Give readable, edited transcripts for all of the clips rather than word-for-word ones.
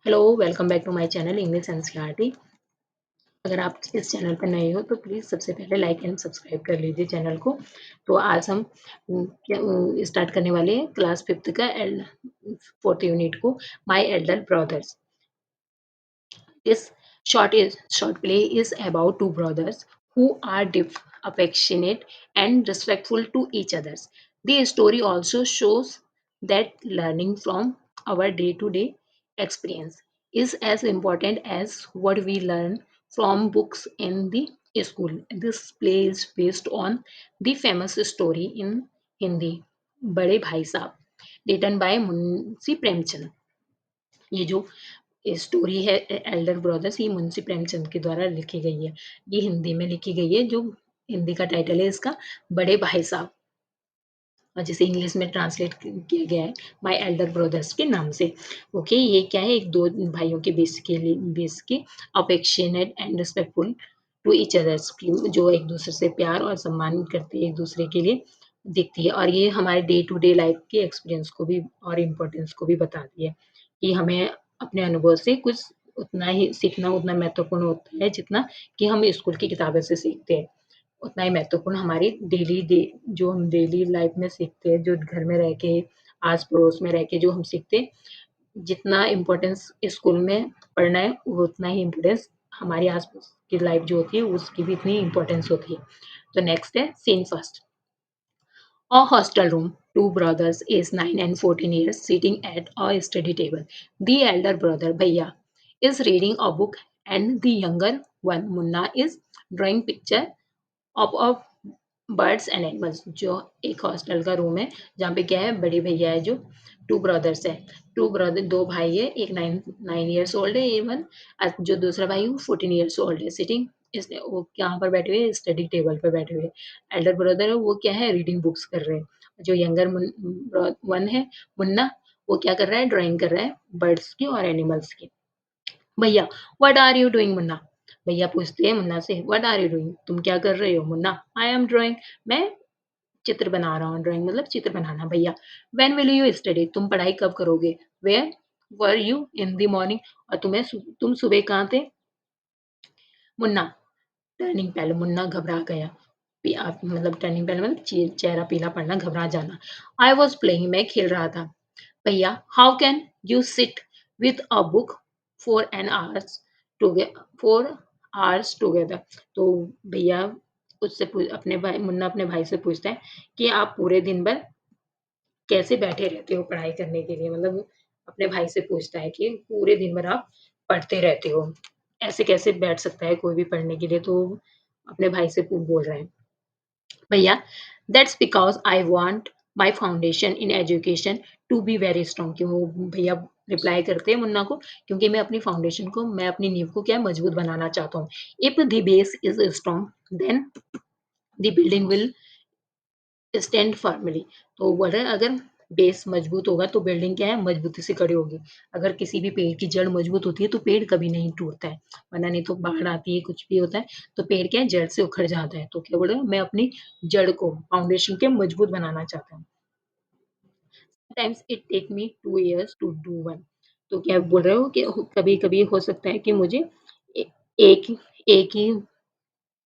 Hello, welcome back to my channel English NCERT. अगर आप इस चैनल पर नए हो तो प्लीज़ सबसे पहले लाइक एंड सब्सक्राइब कर लीजिए चैनल को। तो आज हम स्टार्ट करने वाले हैं क्लास 5th का 4th यूनिट को my Elder brothers. This short play is about two brothers who are affectionate and respectful to each others. The story also shows that learning from our day-to-day experience is as important as what we learn from books in the school. This play is based on the famous story in Hindi, Bade Bhai Saab, written by Munshi Premchand. ये जो story है Elder brothers, ये मुंशी प्रेमचंद के द्वारा लिखी गई है। ये हिंदी में लिखी गई है, जो हिंदी का टाइटल है इसका बड़े भाई साहब, और जिसे इंग्लिश में ट्रांसलेट किया गया है माय एल्डर ब्रदर्स के नाम से। ओके, ये क्या है, एक दो भाइयों के बेस की affectionate and respectful to each others की, जो एक दूसरे से प्यार और सम्मान करते हैं एक दूसरे के लिए, दिखती है। और ये हमारे डे टू डे लाइफ के एक्सपीरियंस को भी और इम्पोर्टेंस को भी बताती है कि हमें अपने अनुभव से कुछ उतना ही सीखना उतना महत्वपूर्ण होता है जितना कि हम स्कूल की किताबें से सीखते हैं। उतना ही महत्वपूर्ण हमारी जो हम डेली लाइफ में सीखते हैं, जो घर में रह के, आस-पड़ोस में रह के जो हम सीखते हैं, जितना इम्पोर्टेंस स्कूल में पढ़ना है, वो उतना ही इम्पोर्टेंस हमारे आस-पास की लाइफ जो होती है, उसकी भी इतनी इम्पोर्टेंस होती है। तो नेक्स्ट है scene first. A hostel room. Two brothers, aged 9 and 14 years, sitting at a study table. The elder brother, Bhaiya, is reading a book, and the younger one, Munna, is drawing picture of birds and animals. जो एक hostel का room है जहाँ पे क्या है, बड़े भैया है, जो टू ब्रदर्स है, टू ब्रदर, दो भाई है, एक नाइन नाइन ईयर्स ओल्ड है इवन, जो दूसरा भाई है वो 14 ईयर्स ओल्ड है, सिटिंग इस वो यहाँ पर बैठे हुए स्टडी टेबल पर बैठे हुए। एल्डर ब्रदर है, वो क्या है, रीडिंग बुक्स कर रहे हैं। जो यंगर वन है, मुन्ना, वो क्या कर रहा है, ड्राइंग कर रहा है बर्ड्स की और एनिमल्स की। भैया, what are you doing Munna? भैया पूछते हैं मुन्ना से, व्हाट आर यू डूइंग? तुम क्या कर रहे हो मुन्ना? I am drawing. मैं चित्र बना रहा हूँ, ड्राइंग मतलब चित्र बनाना। भैया, व्हेन विल यू स्टडी? तुम पढ़ाई कब करोगे? Where were you in the morning? और तुम सुबह कहाँ थे? मुन्ना, टर्निंग पहले, मुन्ना घबरा गया। मतलब टर्निंग पहले मतलब चेहरा पीला पड़ना, घबरा जाना। आई वॉज प्लेइंग, मैं खेल रहा था। भैया, how can you sit with a book for an hours together for hours together? तो भैया अपने भाई, मुन्ना अपने भाई से पूछता है कि आप पूरे दिन भर कैसे बैठे रहते हो पढ़ाई करने के लिए? मतलब अपने भाई से पूछता है कि पूरे दिन भर आप पढ़ते रहते हो, ऐसे कैसे बैठ सकता है कोई भी पढ़ने के लिए? तो अपने भाई से बोल रहा है, भैया, that's because I want my foundation in education to be very strong. क्यों वो भैया रिप्लाई करते हैं मुन्ना को, क्योंकि मैं अपनी नींव को क्या है, मजबूत बनाना चाहता हूँ। If the base is strong then the building will stand firmly. तो वो बोल रहे हैं, अगर बेस मजबूत होगा तो बिल्डिंग क्या है, मजबूती से खड़ी होगी। अगर किसी भी पेड़ की जड़ मजबूत होती है तो पेड़ कभी नहीं टूटता है, वरना नहीं तो बाढ़ आती है, कुछ भी होता है तो पेड़ क्या है, जड़ से उखड़ जाता है। तो क्या बोल रहे हैं, मैं अपनी जड़ को, फाउंडेशन के मजबूत बनाना चाहता हूँ। Times it take me 2 years to do one. तो क्या बोल रहे हो कि कभी कभी हो सकता है कि मुझे ए- एक एक ही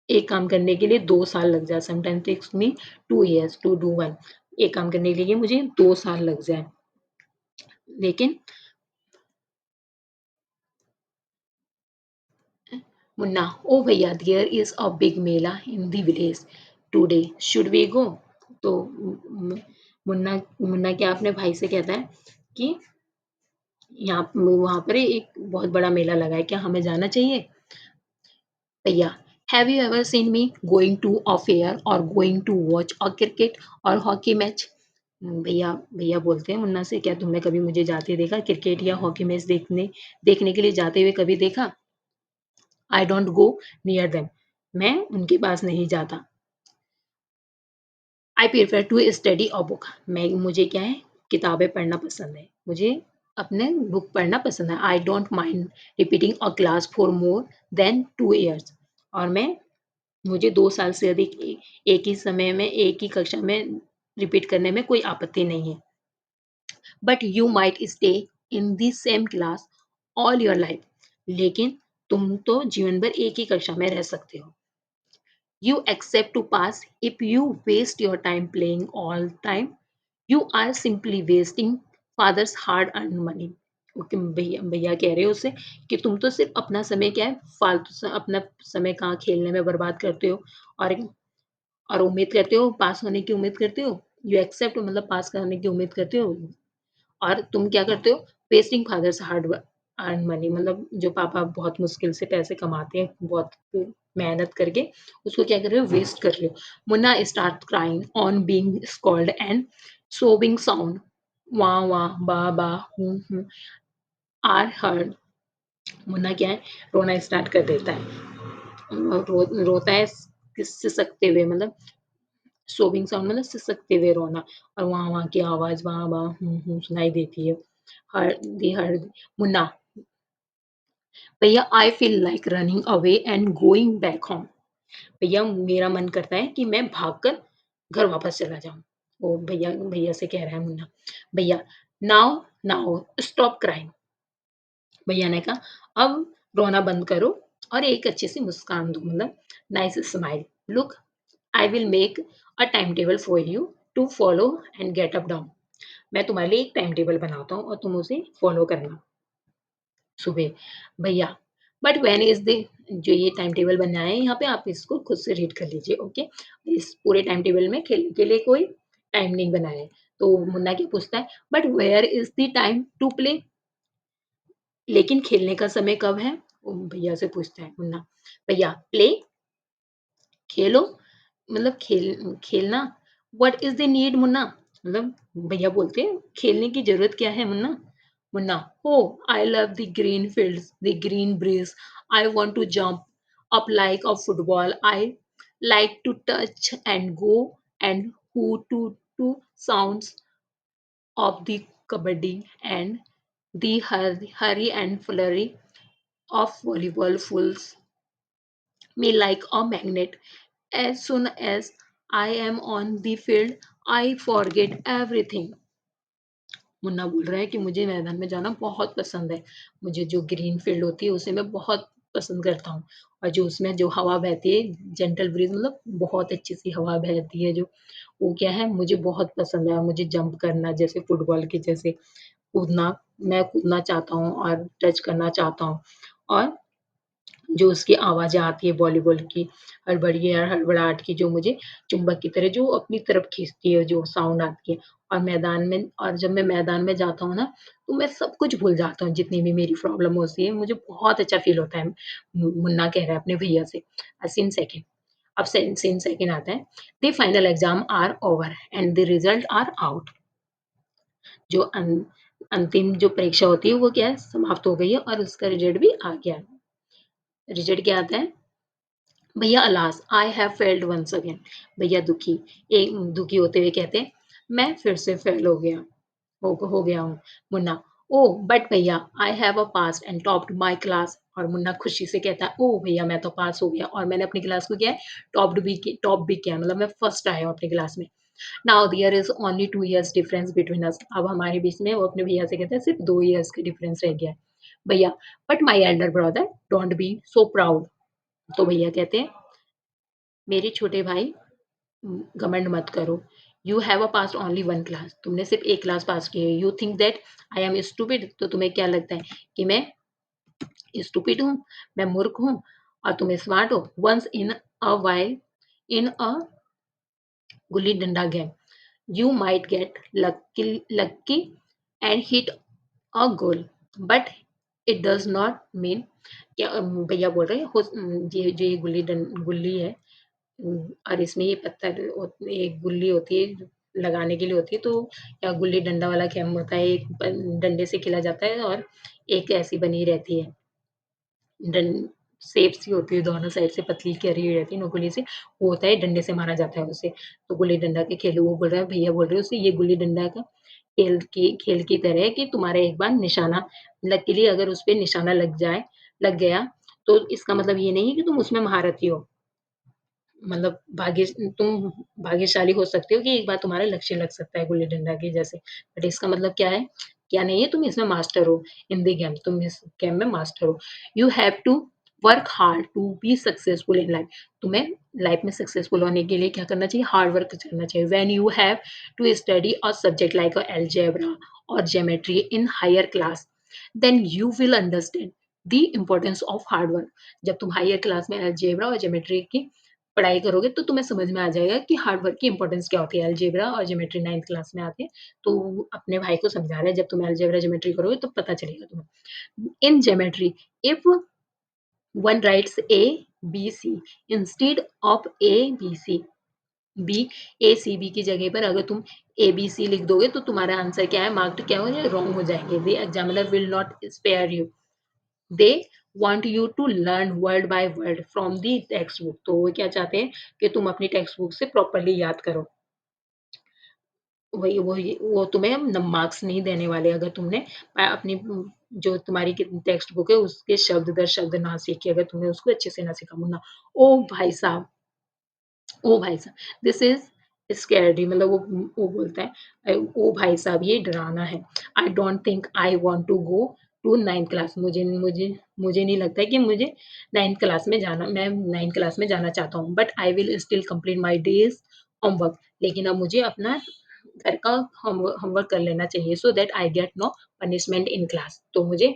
एक काम करने के लिए 2 साल लग जाए। Sometime takes me 2 years to do one. एक काम करने के लिए मुझे 2 साल लग जाए, लेकिन मुन्ना, ओ भैया, there is a big mela in the village today, should we go? तो मुन्ना मुन्ना क्या अपने भाई से कहता है कि यहाँ वहां पर एक बहुत बड़ा मेला लगा है, क्या हमें जाना चाहिए? भैया, have you ever seen me going to a fair और going to watch a cricket और हॉकी मैच? भैया भैया बोलते हैं मुन्ना से, क्या तुमने कभी मुझे जाते देखा, क्रिकेट या हॉकी मैच देखने के लिए जाते हुए कभी देखा? I don't go near them. मैं उनके पास नहीं जाता। I prefer to study a book. मुझे क्या है, किताबें पढ़ना पसंद है। मुझे अपने बुक पढ़ना पसंद है। I don't mind repeating a class for more than 2 years। और मुझे 2 साल से अधिक एक ही समय में एक ही कक्षा में रिपीट करने में कोई आपत्ति नहीं है। But you might stay in the same class all your life, लेकिन तुम तो जीवन भर एक ही कक्षा में रह सकते हो। You accept to pass if you waste your time playing all time. You are simply wasting father's hard earned money. Okay, भैया भैया कह रहे हो उससे कि तुम तो सिर्फ अपना समय क्या है फालतू अपना समय कहाँ खेलने में बर्बाद करते हो और उम्मीद करते हो पास होने की उम्मीद करते हो। यू एक्सेप्ट मतलब पास करने की उम्मीद करते हो और तुम क्या करते हो wasting father's hard earn money मतलब जो पापा बहुत मुश्किल से पैसे कमाते हैं बहुत मेहनत करके उसको क्या कर रहे हो वेस्ट कर रहे हो। Munna start crying on being scold and सोबिंग sound वाह वाह बा बा आर हर्ड। मुन्ना क्या है रोना स्टार्ट कर देता है। रोता है सिसकते हुए मतलब सोबिंग साउंड मतलब सिसकते हुए रोना और वहाँ वहाँ की आवाज वहाँ वहाँ सुनाई देती है। हर मुन्ना भैया I feel like running away and going back home. भैया मेरा मन करता है कि मैं भागकर घर वापस चला जाऊं। वो भैया भैया से कह रहा है मुन्ना। भैया नाउ नाउ स्टॉप क्राइंग। भैया ने कहा अब रोना बंद करो और एक अच्छी सी मुस्कान दो मतलब nice smile. Look I will make a time table for you to follow and get up down. मैं तुम्हारे लिए एक टाइम टेबल बनाता हूँ और तुम उसे फॉलो करना सुबह। भैया बट व्हेन इज द जो ये टाइम टेबल बनाया है यहाँ पे आप इसको खुद से रीड कर लीजिए ओके। इस पूरे टाइम टेबल में खेलने के लिए कोई टाइम नहीं बनाया है। तो मुन्ना क्या पूछता है but where is the time to play, लेकिन खेलने का समय कब है। वो भैया से पूछता है मुन्ना। भैया प्ले खेलो मतलब खेलना। What is the need Munna मतलब भैया बोलते हैं खेलने की जरूरत क्या है Munna. Munna oh I love the green fields the green breeze I want to jump up like a football I like to touch and go and who to sounds of the kabaddi and the hurry and flurry of volleyball fools me like a magnet. As soon as I am on the field, I forget everything. Munna बोल रहा है कि मुझे मैदान में जाना बहुत पसंद है। मुझे जो ग्रीन फील्ड होती है उसे मैं बहुत पसंद करता हूँ और जो उसमें जो हवा बहती है जेंटल ब्रीज मतलब बहुत अच्छी सी हवा बहती है जो वो क्या है मुझे बहुत पसंद है और मुझे जंप करना जैसे फुटबॉल के जैसे कूदना मैं कूदना चाहता हूँ और टच करना चाहता हूँ और जो उसकी आवाज़ें आती है वॉलीबॉल की हड़बड़ी और हड़बड़ाहट की जो मुझे चुंबक की तरह जो अपनी तरफ खींचती है, जो साउंड आती है और मैदान में और जब मैं मैदान में जाता हूँ ना, तो मैं सब कुछ भूल जाता हूँ, जितनी भी मेरी प्रॉब्लम होती है, मुझे बहुत अच्छा फ़ील होता है। मुन्ना कह रहा है अपने भैया से। सीन सेकंड अब सीन सेकंड आता है, the final exam are over and the result are out. जो अंतिम जो परीक्षा होती है, वो क्या है, समाप्त हो गई है और उसका रिज़ल्ट भी आ गया है। रिज़ल्ट क्या आता है भैया alas I have failed once again. भैया एक दुखी होते हुए कहते हैं मैं फिर से फेल हो गया हूँ। मुन्ना ओह बट भैया आई have a pass and topped my class. और मुन्ना खुशी से कहता है ओह भैया मैं तो पास हो गया और मैंने अपनी क्लास को क्या है टॉप भी किया मतलब मैं फर्स्ट आया हूँ अपनी क्लास में। Now there is only 2 years difference between us. अब हमारे बीच में वो अपने भैया से कहते हैं सिर्फ 2 years का डिफरेंस रह गया है। भैया but my elder brother don't be so proud. तो भैया कहते हैं मेरे छोटे भाई घमंड मत करो। You have a pass only one class. तुमने सिर्फ एक क्लास पास की है। You think that I M stupid. तो तुम्हें क्या लगता है कि मैं स्टूपिड हूँ, मैं मूर्ख हूँ और तुम स्मार्ट हो। Once in a while in a gulli danda game you might get lucky and hit a goal but it does not mean. क्या भैया बोल रहे हैं ये जो ये गुल्ली है और इसमें ये पत्थर एक गुल्ली होती है जो लगाने के लिए होती है तो या गुल्ली डंडा वाला गेम होता है एक डंडे से खेला जाता है और एक ऐसी बनी रहती है डं शेप सी होती है दोनों साइड से पतली करी हुई रहती है नुकीली सी वो होता है डंडे से मारा जाता है उसे। तो गुल्ली डंडा के खेल वो बोल रहा है भैया बोल रहे हैं उसे ये गुल्ली डंडा का खेल की तरह है कि तुम्हारा एक बार निशाना लकीली अगर उस पे निशाना लग गया तो इसका मतलब ये नहीं है कि तुम उसमें महारथी हो। मतलब तुम भाग्यशाली हो सकते हो कि एक बार तुम्हारा लक्ष्य लग सकता है गुल्ली डंडा के जैसे। बट इसका मतलब क्या है क्या नहीं है, तुम इसमें मास्टर हो, इन द गेम, तुम इस गेम में मास्टर हो। You have to work hard to be successful in life. तुम्हें लाइफ में सक्सेसफुल होने के लिए क्या करना चाहिए? हार्ड वर्क करना चाहिए। When you have to study a subject like algebra और geometry in higher class, then you will understand the importance of hard work. जब तुम हायर क्लास में अलजेब्रा और ज्योमेट्री की पढ़ाई करोगे तो तुम्हें समझ में आ जाएगा कि हार्ड वर्क की इंपॉर्टेंस क्या होती है। अलजेब्रा और ज्योमेट्री 9th क्लास में आती है। तो वो अपने भाई को समझा रहा है, जब तुम अलजेब्रा ज्योमेट्री करोगे तो पता चलेगा तुम्हें। In geometry, if one writes A B C instead of A B C, B A C B की जगह पर अगर तुम ए बी सी लिख दोगे तो तुम्हारा आंसर क्या है? मार्क्ड क्या हो जाए? रॉन्ग हो जाएंगे। The examiner will not spare you. They want you to learn word by word from the text book. तो वो क्या चाहते हैं कि तुम अपनी टेक्स्ट बुक से प्रॉपरली याद करो। वो तुम्हें मार्क्स नहीं देने वाले अगर तुमने अपनी जो तुम्हारी टेक्स्ट बुक है उसके शब्द दर शब्द ना सीखे, अगर तुमने उसको अच्छे से ना सीखा। मुन्ना, ओ भाई साहब, ओ भाई साहब, दिस इज स्कैरी, मतलब वो बोलता है, ओ भाई साहब ये डरावना है। I don't think I want to go to 9th class. मुझे नहीं लगता है कि मुझे 9th क्लास में जाना, मैं 9th क्लास में जाना चाहता हूँ। But I will still complete my days homework. लेकिन अब मुझे अपना घर का होमवर्क कर लेना चाहिए, so that I get no punishment in class. तो मुझे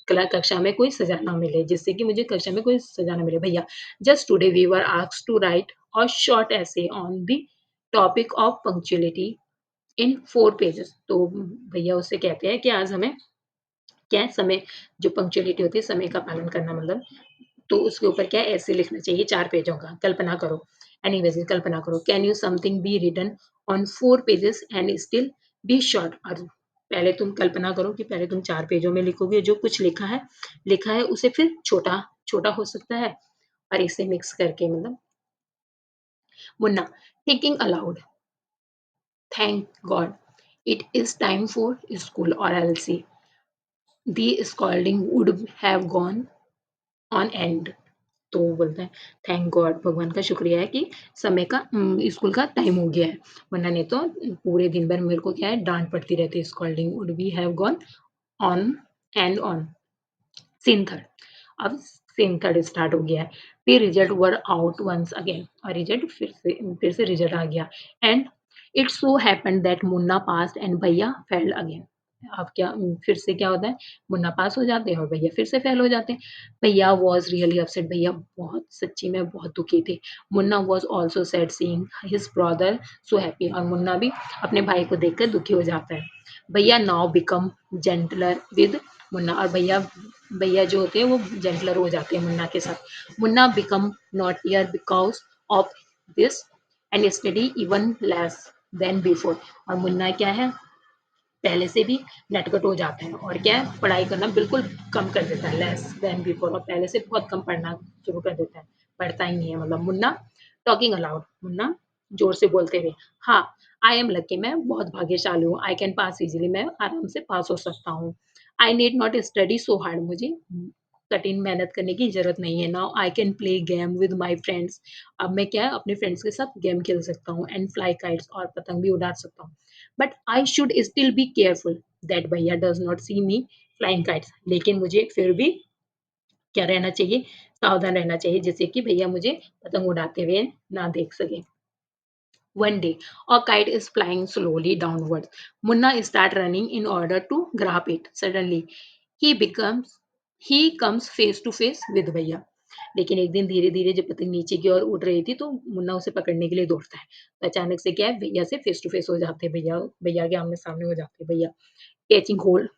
कक्षा में कोई सजा ना मिले, जिससे कि मुझे कक्षा में कोई सजा ना मिले। भैया, just today we were asked to write a short essay on the topic of punctuality in 4 pages। तो भैया उससे कहते हैं कि आज हमें क्या है, समय जो पंक्चुअलिटी होती है, समय का पालन करना, मतलब तो उसके ऊपर क्या है, ऐसे लिखना चाहिए 4 पेजों का। कल्पना करो, एनीवेज कल्पना करो, can you something be written on 4 pages and still be short. और पहले तुम कल्पना करो कि पहले तुम 4 पेजों में लिखोगे, जो कुछ लिखा है उसे फिर छोटा छोटा हो सकता है, और इसे मिक्स करके, मतलब Munna, thinking allowed, thank God it is time for school or else the scolding would have gone on end। तो वो बोलता है, थैंक गॉड, भगवान का शुक्रिया है कि समय का स्कूल का टाइम हो गया है, वरना नहीं तो पूरे दिन भर मेरे को क्या है, डांट पड़ती रहती है। Scolding would be have gone on and on. Scene third, अब सीन थर्ड स्टार्ट हो गया है। The result were out once again, और रिजल्ट फिर से रिजल्ट आ गया। And it so happened that Munna pass and bhaiya failed again. अब क्या, फिर से क्या होता है, मुन्ना पास हो जाते हैं और भैया फिर से फेल हो जाते हैं। भैया वॉज रियली अपसेट, भैया बहुत सच्ची में बहुत दुखी थे। Munna was also sad seeing his brother so happy, और मुन्ना भी अपने भाई को देखकर दुखी हो जाता है। भैया now become gentler with Munna, और भैया भैया जो होते हैं वो जेंटलर हो जाते हैं मुन्ना के साथ। Munna become naughtier because of this and study even less than before, और मुन्ना क्या है, पहले से भी नटखट हो जाता है, और क्या है, पढ़ाई करना बिल्कुल कम कर देता है, लेस देन बिफोर, और पहले से बहुत कम पढ़ना शुरू कर देता है, पढ़ता ही नहीं है। मतलब मुन्ना टॉकिंग अलाउड, मुन्ना जोर से बोलते हुए, हाँ, आई एम लकी, मैं बहुत भाग्यशाली हूँ। आई कैन पास इजीली, मैं आराम से पास हो सकता हूँ। I need not study so hard, मुझे कठिन मेहनत करने की जरूरत नहीं है। Now I can play game with my friends, अब मैं क्या है, अपने फ्रेंड्स के साथ गेम खेल सकता हूँ। एंड फ्लाई काइट्स, और पतंग भी उड़ा सकता हूँ। But I should still be careful that भैया does not see me flying kites, लेकिन मुझे फिर भी क्या रहना चाहिए, सावधान रहना चाहिए, जैसे कि भैया मुझे पतंग उड़ाते हुए ना देख सके। One day, a kite is flying slowly downwards. Munna start running in order to grab it. Suddenly, he becomes he comes face to face with भैया। लेकिन एक दिन धीरे धीरे जब पतंग नीचे की ओर उड़ रही थी तो मुन्ना उसे पकड़ने के लिए दौड़ता है, तो अचानक से क्या है, भैया से फेस टू फेस हो जाते हैं, भैया भैया के आमने सामने हो जाते हैं। भैया catching hold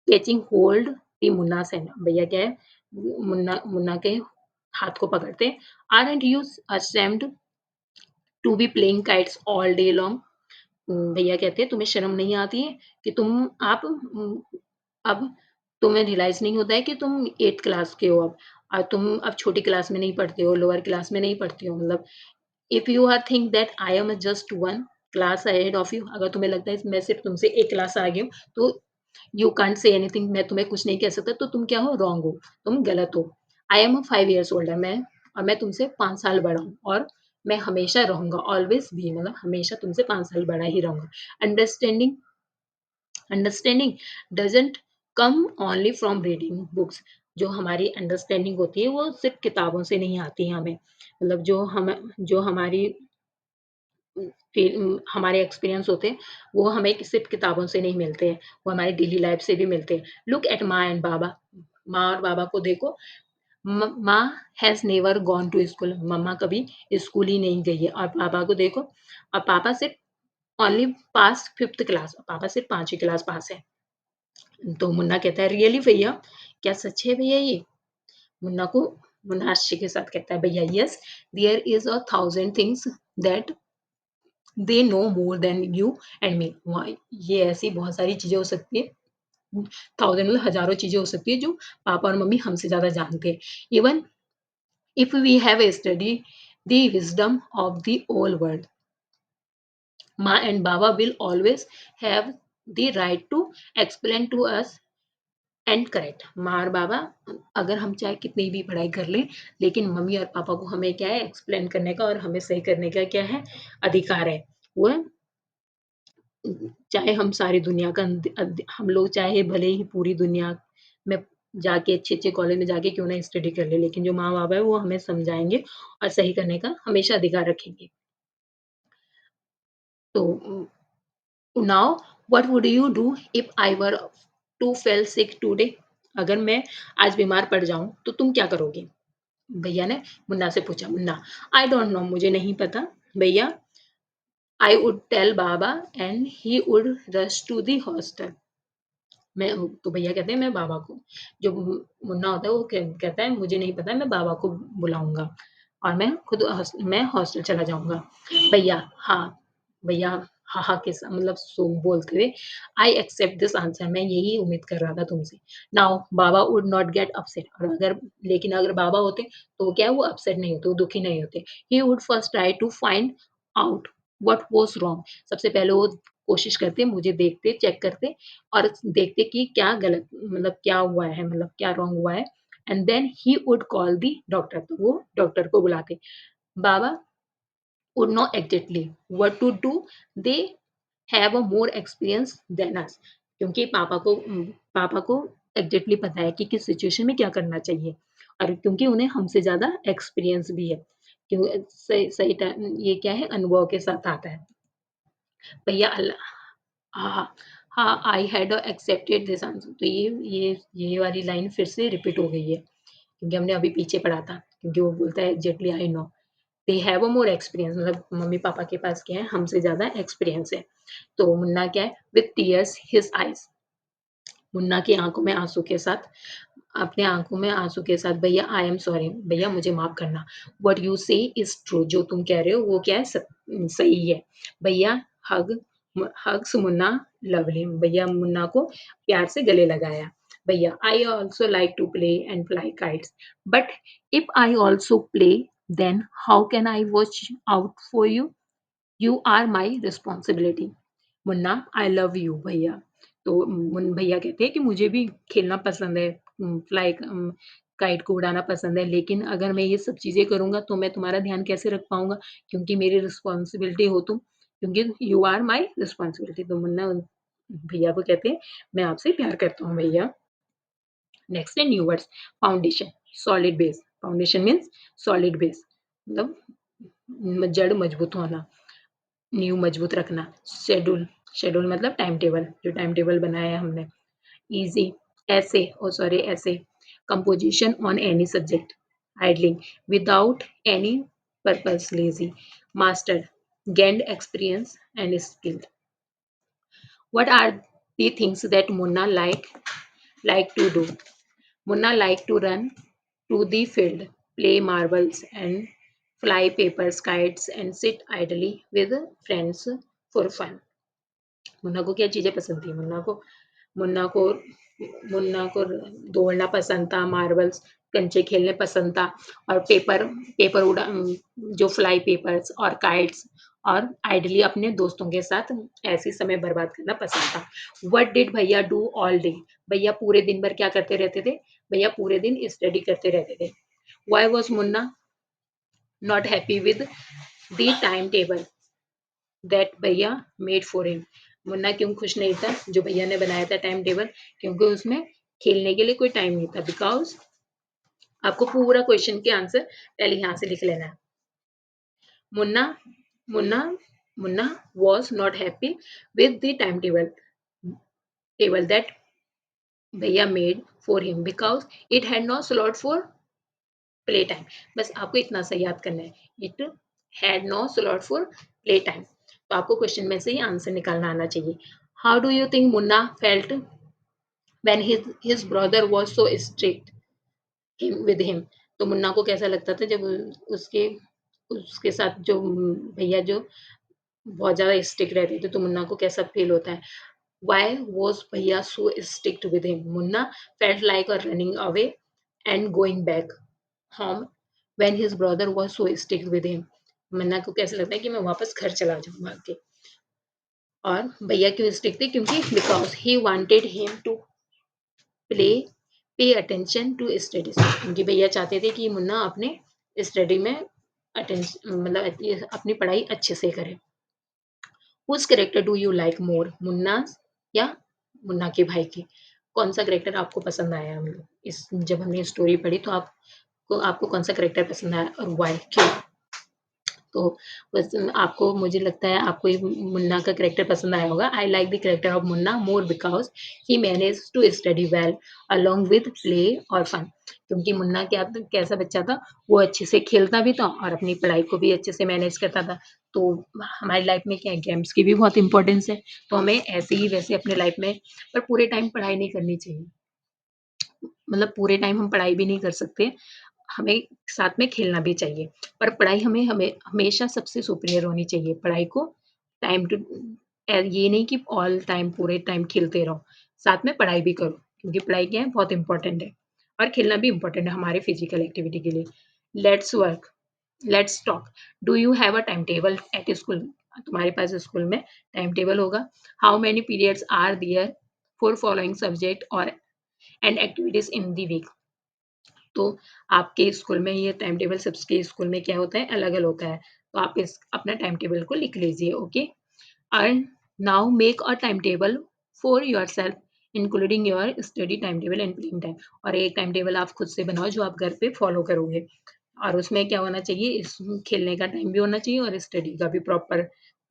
catching hold the Munna से, भैया क्या है, मुन्ना मुन्ना के हाथ को पकड़ते हैं। Aren't you ashamed to be playing kites all day long. भैया कहते हैं, तुम्हें शर्म नहीं आती है कि आप अब तुम्हें रियलाइज नहीं होता है कि तुम 8th क्लास के हो अब, और तुम अब छोटी क्लास में नहीं पढ़ते हो, लोअर क्लास में नहीं पढ़ते हो। मतलब if you are think that I am just one class ahead of you, अगर तुम्हें लगता है मैं सिर्फ तुमसे एक क्लास आगे हूँ, तो यू कांट से एनीथिंग, मैं तुम्हें कुछ नहीं कह सकता, तो तुम क्या हो, रॉन्ग हो, तुम गलत हो। आई एम 5 years ओल्ड, मैं और मैं तुमसे 5 साल बड़ा हूँ, और मैं हमेशा रहूंगा, ऑलवेज भी, मतलब हमेशा तुमसे 5 साल बड़ा ही रहूंगा। Understanding understanding doesn't come only from reading books. जो हमारी अंडरस्टैंडिंग होती है वो सिर्फ किताबों से नहीं आती है हमें, मतलब जो हमारी हमारे एक्सपीरियंस होते हैं वो हमें सिर्फ किताबों से नहीं मिलते हैं, वो हमारी डेली लाइफ से भी मिलते हैं। लुक एट माँ एंड बाबा, माँ और बाबा को देखो। माँ has never gone to school, मम्मा कभी स्कूल ही नहीं गई है, और पापा को देखो, और पापा सिर्फ ओनली पास फिफ्थ क्लास, पापा सिर्फ 5वीं क्लास पास है। तो मुन्ना कहता है रियली भैया, क्या सच है भैया ये? मुन्ना को मुन्ना आश्चर्य के साथ कहता है भैया yes, there is a thousand things that they know more than you and me. ये ऐसी बहुत सारी चीजें हो सकती है, थाउजेंड मतलब हजारों चीजें हो सकती है जो पापा और मम्मी हमसे ज्यादा जानते हैं। Even if we have study the wisdom of the all world, Ma and Baba will always have the right to explain to us and correct. माँ और बाबा, अगर हम चाहे कितनी भी पढ़ाई कर लें, लेकिन मम्मी और पापा को हमें क्या है एक्सप्लेन करने का और हमें सही करने का क्या है अधिकार है। वो है, चाहे हम सारी दुनिया का हम लोग चाहे भले ही पूरी दुनिया में जाके अच्छे-अच्छे कॉलेज में जाके क्यों ना स्टडी कर ले, लेकिन जो माँ-बाप है वो हमें समझाएँगे और सही करने का हमेशा अधिकार रखेंगे। तो now what would you do if I were to fell sick today? अगर मैं आज बीमार पड़ जाऊँ तो तुम क्या करोगे? भैया ने मुन्ना से पूछा। मुन्ना, आई डोंट नो, मुझे नहीं पता भैया। I would tell Baba and he would rush to the hostel. मैं तो भैया कहते हैं मैं बाबा को, जो मुन्ना होता है वो कहता है मुझे नहीं पता, मैं बाबा को बुलाऊंगा और मैं खुद मैं हॉस्टल चला जाऊंगा। भैया हाँ, भैया हाँ हाँ के मतलब सो बोलते हुए, आई एक्सेप्ट दिस आंसर, मैं यही उम्मीद कर रहा था तुमसे। Now Baba would not get upset, और अगर लेकिन अगर बाबा होते तो क्या है, वो अपसेट नहीं होते, वो दुखी नहीं होते। He would first try to find out what was wrong, सबसे पहले वो कोशिश करते, मुझे देखते, चेक करते और देखते कि क्या गलत, मतलब क्या हुआ है, मतलब क्या रॉन्ग हुआ है। And then he would call the doctor, तो वो डॉक्टर को बुलाते। बाबा would know exactly what to do, they have a more experience than us, क्योंकि पापा को एग्जैक्टली पता है कि किस सिचुएशन में क्या करना चाहिए, और क्योंकि उन्हें हमसे ज्यादा एक्सपीरियंस भी है, क्यों सही सही टाइम ये क्या है अनुभव के साथ आता है। भैया अल्लाह, हाँ, हाँ, I had accepted this answer, तो ये वाली लाइन फिर से रिपीट हो गई है, क्योंकि हमने अभी पीछे पढ़ा था, क्योंकि वो बोलता है exactly I know, they have a more experience, मतलब मम्मी-पापा के पास क्या है, हमसे ज़्यादा एक्सपीरियंस है। तो मुन्ना क्या है, with tears his eyes, Munna की आँखों में आँसू के साथ, अपने आँखों में आँसू के साथ, भैया आई एम सॉरी, भैया मुझे माफ़ करना। व्हाट यू से इज़ ट्रू, जो तुम कह रहे हो वो क्या है सही है। भैया हग हग्स मुन्ना लवली, भैया मुन्ना को प्यार से गले लगाया। भैया I also like to play and fly kites, but if I also play then how can I watch out for you? You are my responsibility. Munna I love you भैया। तो भैया कहते हैं कि मुझे भी खेलना पसंद है, फ्लाई काइट को उड़ाना पसंद है, लेकिन अगर मैं ये सब चीज़ें करूँगा तो मैं तुम्हारा ध्यान कैसे रख पाऊँगा, क्योंकि मेरी रिस्पॉन्सिबिलिटी हो तुम, क्योंकि यू आर माई रिस्पॉन्सिबिलिटी। तो मुन्ना भैया को कहते हैं मैं आपसे प्यार करता हूँ भैया। नेक्स्ट है new words, foundation, solid base. Foundation means solid base, मतलब जड़ मजबूत होना, नींव मजबूत रखना। शेड्यूल, शेड्यूल मतलब टाइम टेबल, जो टाइम टेबल बनाया है हमने। ईजी, ऐसे ओ सॉरी ऐसे। Composition on any subject, idling without any purpose, lazy. Master, gained experience and skill. What are the things that Munna like to do? Munna like to run to the field, play marbles and fly paper kites and sit idly with friends for fun. Munna को क्या चीज़ें पसंद थी? मुन्ना को मुन्ना को दौड़ना पसंद था, मार्बल्स, कंचे खेलने पसंद था, और पेपर पेपर उड़ा जो फ्लाई पेपर्स और काइट्स, और आइडली अपने दोस्तों के साथ ऐसे ही समय बर्बाद करना पसंद था। व्हाट डिड भैया डू ऑल डे? भैया पूरे दिन भर क्या करते रहते थे? भैया पूरे दिन स्टडी करते रहते थे। Why was Munna not happy with the time table that भैया मेड फॉर हिम? मुन्ना क्यों खुश नहीं था जो भैया ने बनाया था टाइम टेबल? क्योंकि उसमें खेलने के लिए कोई टाइम नहीं था। बिकॉज़ आपको पूरा क्वेश्चन के आंसर पहले यहाँ से लिख लेना है। Munna Munna Munna was not happy with the timetable that भैया made for him because it had no slot for play time. बस आपको इतना सा याद करना है। It had no slot for play time. तो आपको क्वेश्चन में से ही आंसर निकालना आना चाहिए। How do you think Munna felt when his brother was so strict with him? तो मुन्ना को कैसा लगता था जब उसके उसके साथ जो भैया जो बहुत ज़्यादा स्ट्रिक्ट रहते थे, तो मुन्ना को कैसा फील होता है? व्हाई वाज भैया so strict with him? Munna felt like running away and going back home when his brother was so strict with him. Munna को कैसा लगता है कि मैं वापस घर चला जाऊँ भाग के। और भैया क्यों स्ट्रिक्ट थे? क्योंकि because he wanted him to play pay attention to studies. क्योंकि भैया चाहते थे कि मुन्ना अपने स्टडी में मतलब अपनी पढ़ाई अच्छे से करे। Which character do you like more? Munna या मुन्ना के भाई के? कौन-सा कैरेक्टर आपको पसंद आया? हम लोग इस जब हमने स्टोरी पढ़ी तो आपको कौन-सा कैरेक्टर पसंद आया और व्हाय? क्यों? तो बस आपको मुझे लगता है आपको ये मुन्ना का कैरेक्टर पसंद आया होगा। I like the character of Munna more because he managed to study well along with play और फन। क्योंकि मुन्ना कैसा बच्चा था, वो अच्छे से खेलता भी था और अपनी पढ़ाई को भी अच्छे से मैनेज करता था। तो हमारी लाइफ में क्या है, गेम्स की भी बहुत इम्पोर्टेंस है। तो हमें ऐसे ही वैसे अपने लाइफ में पर पूरे टाइम पढ़ाई नहीं करनी चाहिए। मतलब पूरे टाइम हम पढ़ाई भी नहीं कर सकते। हमें साथ में खेलना भी चाहिए, पर पढ़ाई हमें हमें हमेशा सबसे सुपीरियर होनी चाहिए। पढ़ाई को टाइम टू ये नहीं कि ऑल टाइम पूरे टाइम खेलते रहो, साथ में पढ़ाई भी करो क्योंकि पढ़ाई क्या है बहुत इम्पोर्टेंट है और खेलना भी इम्पोर्टेंट है हमारे फिजिकल एक्टिविटी के लिए। Let's work, let's talk. Do you have a time table at school? तुम्हारे पास स्कूल में टाइम टेबल होगा। How many periods are there for following subject और and activities in the week? तो आपके स्कूल में ये टाइम टेबल सबके स्कूल में क्या होता है अलग-अलग होता है। तो आप इस अपना टाइम टेबल को लिख लीजिए, okay? And now make a time table for yourself including your study time table and playing time. और एक टाइम टेबल आप खुद से बनाओ जो आप घर पे फॉलो करोगे। और उसमें क्या होना चाहिए इस खेलने का टाइम भी होना चाहिए और स्टडी का भी प्रॉपर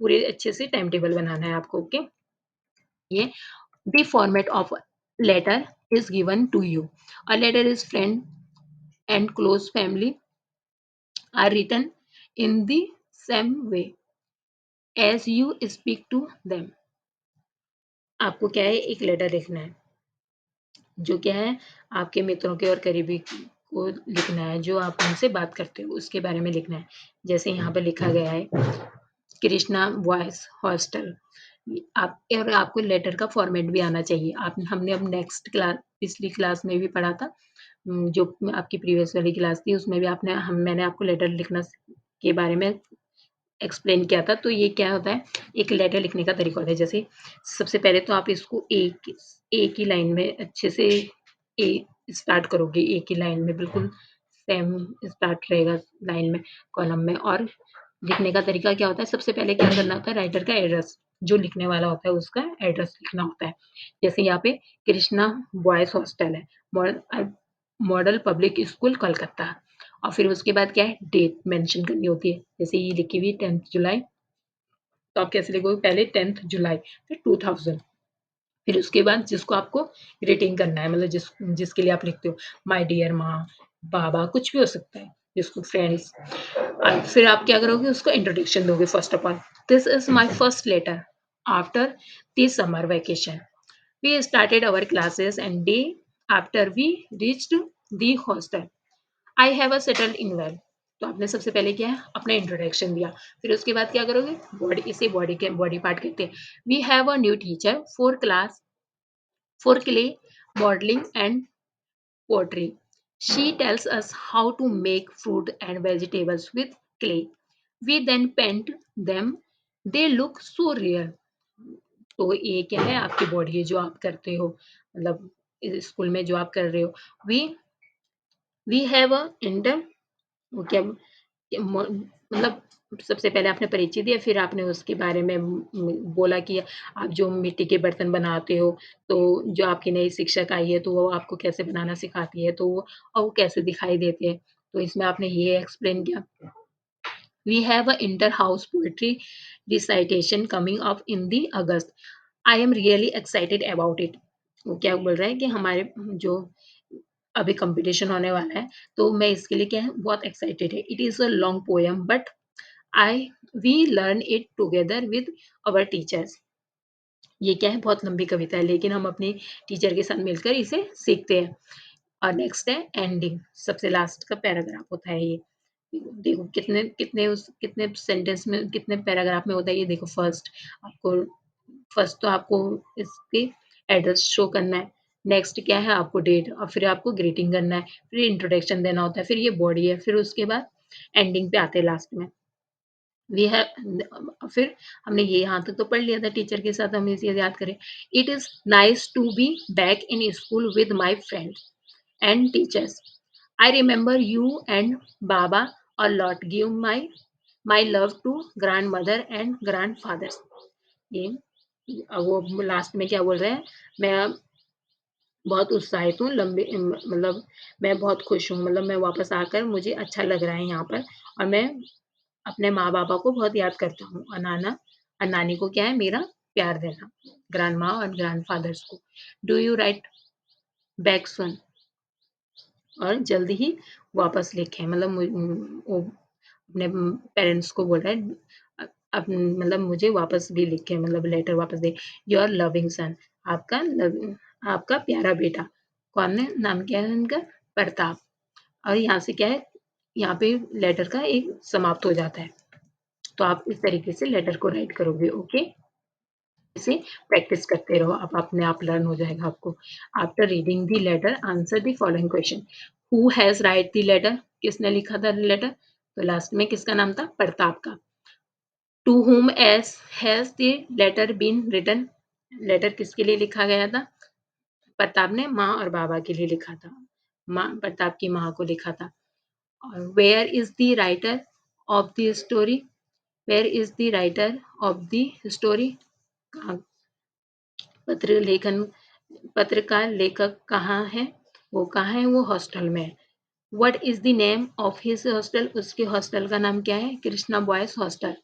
पूरे अच्छे से टाइम टेबल बनाना है आपको, ओके? ये the format of letter is given to you. A letter is friend and close family are written in the same way as you speak to them. आपको क्या है एक लेटर लिखना है जो क्या है आपके मित्रों के और करीबी को लिखना है जो आप उनसे बात करते हो उसके बारे में लिखना है। जैसे यहाँ पे लिखा गया है कृष्णा बॉयज हॉस्टल। आप और आपको लेटर का फॉर्मेट भी आना चाहिए। आप हमने अब नेक्स्ट क्लास पिछली क्लास में भी पढ़ा था जो आपकी प्रीवियस वाली क्लास थी उसमें भी मैंने आपको लेटर लिखना के बारे में एक्सप्लेन किया था। तो ये क्या होता है एक लेटर लिखने का तरीका होता है। जैसे सबसे पहले तो आप इसको एक ही लाइन में अच्छे से ए स्टार्ट करोगे एक ही लाइन में बिल्कुल सेम स्टार्ट रहेगा लाइन में कॉलम में। और लिखने का तरीका क्या होता है सबसे पहले क्या करना होता है राइटर का एड्रेस जो लिखने वाला होता है उसका एड्रेस लिखना होता है। जैसे यहाँ पे कृष्णा बॉयज हॉस्टल है मॉडल पब्लिक स्कूल कोलकाता। और फिर उसके बाद क्या है डेट मेंशन करनी होती है। जैसे ये लिखी हुई 10th जुलाई तो आप कैसे लिखोगे पहले 10th जुलाई फिर 2000 फिर उसके बाद जिसको आपको ग्रीटिंग करना है मतलब जिसके लिए आप लिखते हो माय डियर माँ बाबा कुछ भी हो सकता है जिसको फ्रेंड्स। फिर आप क्या करोगे उसको इंट्रोडक्शन दोगे first of all this is my first letter after the summer vacation we started our classes and day after we reached the hostel I have a settled in well. तो आपने सबसे पहले क्या है अपना इंट्रोडक्शन दिया। फिर उसके बाद क्या करोगे बॉडी इसे बॉडी पार्ट कहते हैं। We have a new teacher for clay modelling and pottery she tells us how to make fruit and vegetables with clay we then paint them they look so real. तो ये क्या है आपकी body है जो आप करते हो मतलब स्कूल में जो आप कर रहे हो। We we have a inter वो क्या मतलब सबसे पहले आपने परिचय दिया, फिर आपने उसके बारे में बोला कि आप जो मिट्टी के बर्तन बनाते हो, तो जो आपकी नई शिक्षक आई है, तो वो आपको कैसे बनाना सिखाती है, तो वो और वो कैसे दिखाई देते हैं। तो इसमें आपने ये एक्सप्लेन किया। We have a inter-house poetry recitation coming up in the August. I am really excited about it. वो क्या बोल रहा है कि हमारे जो अभी कंपटीशन होने वाला है, तो मैं इसके लिए क्या है बहुत एक्साइटेड है। It is a long poem but I we learn it together with our teachers. ये क्या है बहुत लंबी कविता है, लेकिन हम अपनी टीचर के साथ मिलकर इसे सीखते हैं। और नेक्स्ट है एंडिंग, सबसे लास्ट का पैराग्राफ होता है ये। देखो कितने कितने कितने सेंटेंस में कितने पैराग्राफ में होता है ये देखो। आपको फर्स्ट तो आपको इसकी एड्रेस शो करना है। नेक्स्ट क्या है आपको डेट और फिर आपको ग्रीटिंग करना है, फिर इंट्रोडक्शन देना होता है, फिर ये बॉडी है, फिर उसके बाद एंडिंग पे आते हैं लास्ट में। वी हैव फिर हमने ये यहाँ तक तो पढ़ लिया था टीचर के साथ, हम इसे याद करें। It is nice to be back in school with my friends and teachers. I remember you and Baba a lot. Give my love to grandmother and grandfathers. ये वो लास्ट में क्या बोल रहे हैं, मैं बहुत उत्साहित हूँ, लंबे मतलब मैं बहुत खुश हूँ, मतलब मैं वापस आकर मुझे अच्छा लग रहा है यहाँ पर और मैं अपने माँ-बाबा को बहुत याद करता हूँ और नाना और नानी को क्या है मेरा प्यार देना, ग्रैंड माँ और ग्रैंड फादर्स को। Do you right back soon? और जल्दी ही वापस लिखें, मतलब वो अपने पेरेंट्स को बोल रहा है अब मतलब मुझे वापस भी लिखें, मतलब लेटर वापस दे। योर लविंग सन, आपका आपका प्यारा बेटा। कौन है, नाम क्या है उनका, प्रताप। और यहाँ से क्या है, यहाँ पे लेटर का एक समाप्त हो जाता है। तो आप इस तरीके से लेटर को राइट करोगे। ओके, इसे प्रैक्टिस करते रहो, आप अपने आप लर्न हो जाएगा आपको। After reading the letter answer the following question. Who has write the letter, किसने लिखा था लेटर? तो लास्ट में किसका नाम था, प्रताप का। To whom as has the letter been written, letter किसके लिए लिखा गया था? प्रताप ने माँ और बाबा के लिए लिखा था, माँ प्रताप की माँ को लिखा था। और where is the writer of the story, where is the writer of the story, पत्र लेखन पत्र का लेखक कहाँ है? वो कहाँ है? वो हॉस्टल में है। What is the name of his hostel, उसके हॉस्टल का नाम क्या है? Krishna boys hostel.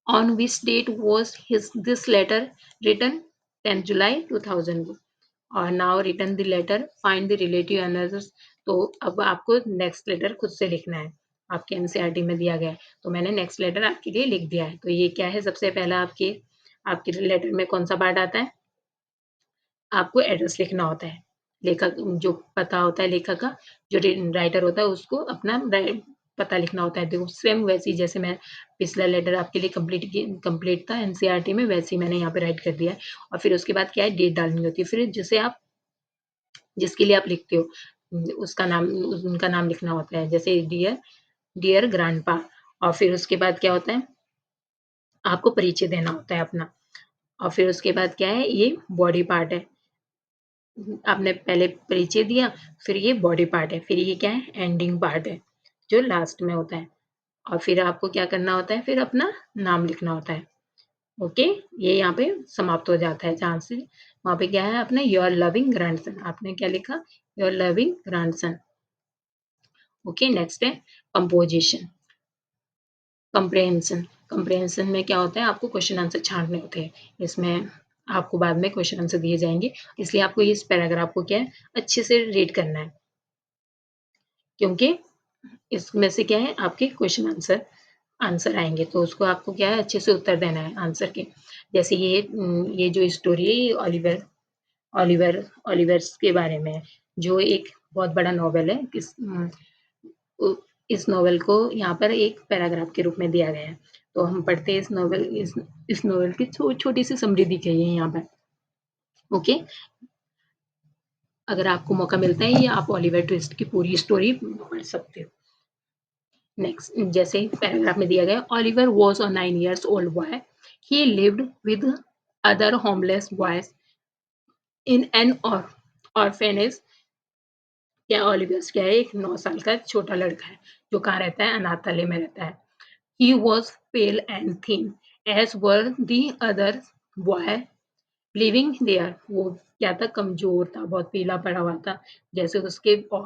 On which date was his this letter written? 10 July 2000। और now written the letter, find the relative answers. तो अब आपको नेक्स्ट लेटर खुद से लिखना है, आपके एनसीईआरटी में दिया गया है। तो मैंने नेक्स्ट लेटर आपके लिए लिख दिया है। तो ये क्या है, सबसे पहला आपके आपके लेटर में कौन सा पार्ट आता है? आपको एड्रेस लिखना होता है। लेखक जो पता होता है लेखक का, जो राइटर होता है उसको अपना पता लिखना होता है। देखो सेम वैसे ही जैसे मैं पिछला लेटर आपके लिए कंप्लीट था एनसीईआरटी में, वैसे ही मैंने यहाँ पे राइट कर दिया है। और फिर उसके बाद क्या है, डेट डालनी होती है। फिर जिसे आप जिसके लिए आप लिखते हो उसका नाम, उनका नाम लिखना होता है। जैसे डियर डियर ग्रैंडपा। और फिर उसके बाद क्या होता है, आपको परिचय देना होता है अपना। और फिर उसके बाद क्या है, ये बॉडी पार्ट है। आपने पहले परिचय दिया, फिर ये बॉडी पार्ट है, फिर ये क्या है, एंडिंग पार्ट है, जो लास्ट में होता है। और फिर आपको क्या करना होता है, फिर अपना नाम लिखना होता है। ओके, ये यहाँ पे समाप्त हो जाता है। जहाँ से वहाँ पे क्या है, अपने योर लविंग ग्रैंडसन, आपने क्या लिखा, your loving grandson. Okay, next है कंपोजिशन, कंप्रेहेंशन। कंप्रेहेंशन में क्या होता है, आपको क्वेश्चन आंसर छांटने होते हैं। इसमें आपको बाद में क्वेश्चन आंसर दिए जाएंगे, इसलिए आपको इस पैराग्राफ को क्या है, अच्छे से रीड करना है, क्योंकि इसमें से क्या है, आपके क्वेश्चन आंसर आंसर आएंगे। तो उसको आपको क्या है, अच्छे से उत्तर देना है आंसर के। जैसे ये जो स्टोरी है, ये ओलिवर ओलिवर ओलिवर्स के बारे में है, जो एक बहुत बड़ा नॉवेल है। इस नॉवेल को यहाँ पर एक पैराग्राफ के रूप में दिया गया है। तो हम पढ़ते हैं इस नॉवेल की छोटी सी समरी दी गई है यहाँ पर। ओके, अगर आपको मौका मिलता है, या आप ओलिवर ट्विस्ट की पूरी स्टोरी पढ़ सकते हो। नेक्स्ट, जैसे पैराग्राफ में दिया गया, Oliver was a 9 years old boy, he lived with other homeless boys in an orphanage क्या ओलिवियस क्या है, एक 9 साल का छोटा लड़का है, जो कहाँ रहता है, अनाथालय में रहता है। He was pale and thin, as were the other boy living there. वो क्या था, कमज़ोर था, बहुत पीला पड़ा हुआ था, जैसे उसके और